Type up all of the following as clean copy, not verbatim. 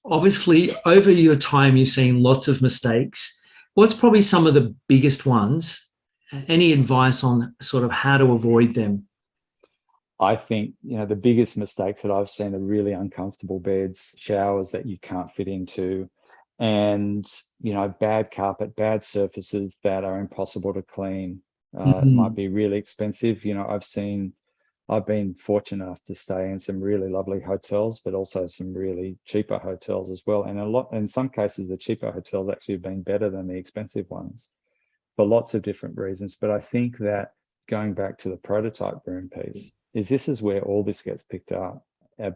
Obviously, over your time, you've seen lots of mistakes. What's probably some of the biggest ones? Any advice on sort of how to avoid them? I think, the biggest mistakes that I've seen are really uncomfortable beds, showers that you can't fit into, and, bad carpet, bad surfaces that are impossible to clean. It might Mhm. be really expensive. I've been fortunate enough to stay in some really lovely hotels, but also some really cheaper hotels as well. And in some cases, the cheaper hotels actually have been better than the expensive ones for lots of different reasons. But I think that going back to the prototype room piece, this is where all this gets picked up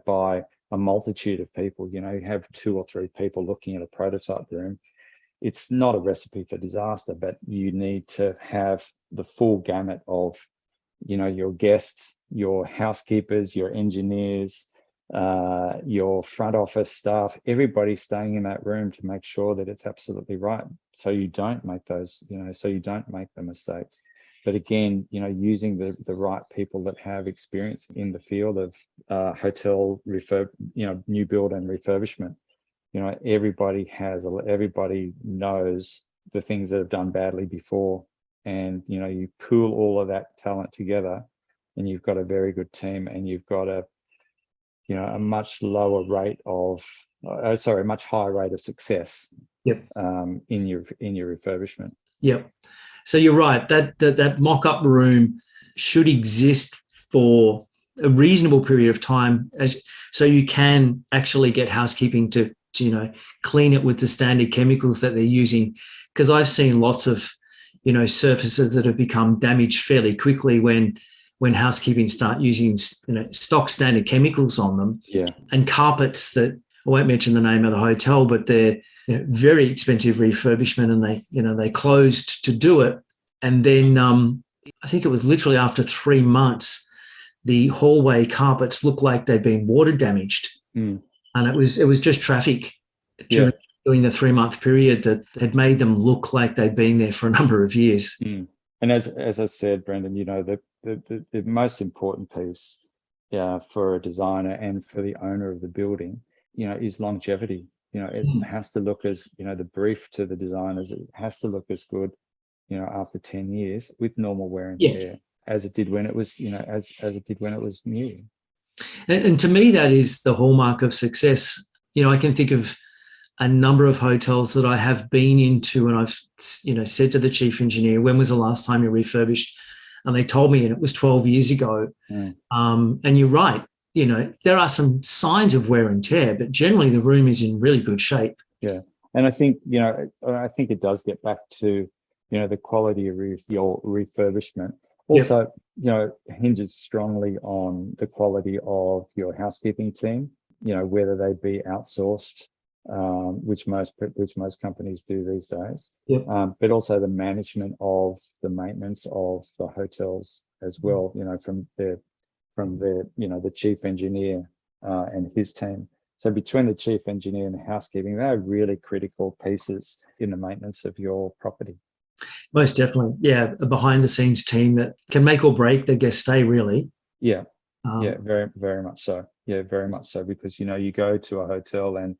by a multitude of people. You have 2 or 3 people looking at a prototype room. It's not a recipe for disaster, but you need to have the full gamut of, your guests, your housekeepers, your engineers, your front office staff, everybody staying in that room to make sure that it's absolutely right. So you don't make the mistakes. But again, using the right people that have experience in the field of hotel new build and refurbishment. Everybody knows the things that have done badly before, and you pool all of that talent together, and you've got a very good team, and you've got a much lower rate of a much higher rate of success Yep. in your refurbishment. Yep. So you're right. That mock-up room should exist for a reasonable period of time, so you can actually get housekeeping to clean it with the standard chemicals that they're using. Because I've seen lots of surfaces that have become damaged fairly quickly when housekeeping start using stock standard chemicals on them. Yeah. And carpets that, I won't mention the name of the hotel, but they're very expensive refurbishment, and they closed to do it. And then I think it was literally after 3 months, the hallway carpets looked like they'd been water damaged. Mm. And it was just traffic during the 3-month period that had made them look like they'd been there for a number of years. Mm. And as I said, Brendan, the most important piece for a designer and for the owner of the building, is longevity. It has to look as, the brief to the designers, it has to look as good, after 10 years with normal wear and tear as it did when it was, as it did when it was new. And to me, that is the hallmark of success. I can think of a number of hotels that I have been into, and I've said to the chief engineer, when was the last time you refurbished? And they told me, and it was 12 years ago. And you're right, there are some signs of wear and tear, but generally the room is in really good shape. Yeah. And I think it does get back to the quality of your refurbishment. Also, hinges strongly on the quality of your housekeeping team, whether they be outsourced, which most companies do these days. Yep. But also the management of the maintenance of the hotels as well, from the chief engineer and his team. So between the chief engineer and the housekeeping, they're really critical pieces in the maintenance of your property. Most definitely. Yeah, a behind the scenes team that can make or break their guest stay, really. Yeah. Very, very much so. Yeah, very much so. Because, you go to a hotel and,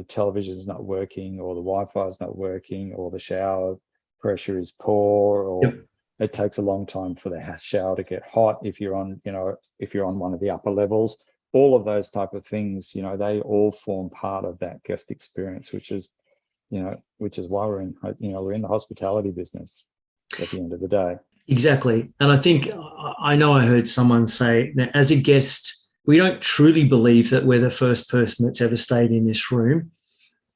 television is not working, or the Wi-Fi is not working, or the shower pressure is poor, or it takes a long time for the shower to get hot if you're on one of the upper levels. All of those type of things, they all form part of that guest experience, which is why we're in the hospitality business at the end of the day. Exactly. And I know I heard someone say, now, as a guest, we don't truly believe that we're the first person that's ever stayed in this room,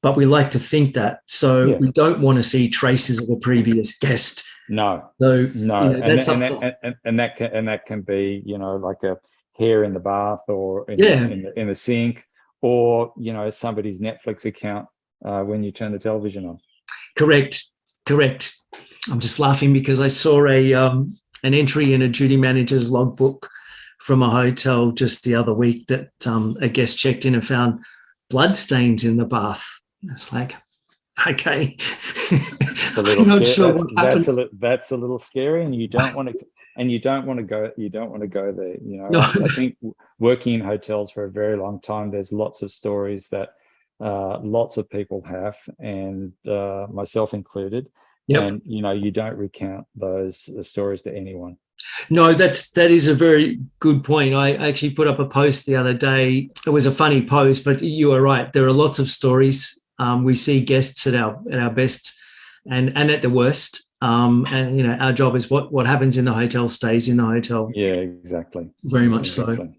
but we like to think that. So we don't want to see traces of a previous guest. No. So and that can be, like a hair in the bath, or in the sink, or somebody's Netflix account when you turn the television on. Correct. I'm just laughing because I saw an entry in a duty manager's logbook from a hotel just the other week that a guest checked in and found blood stains in the bath. It's like, okay. I'm not sure what happened. That's a little scary, and you don't want to. And you don't want to go. You don't want to go there. No. I think working in hotels for a very long time, there's lots of stories that Lots of people have, and myself included. Yep. And you don't recount those stories to anyone. No, that is a very good point. I actually put up a post the other day. It was a funny post, but you are right. There are lots of stories. We see guests at our best and at the worst. And our job is what happens in the hotel stays in the hotel. Yeah, exactly. Very much Exactly. so.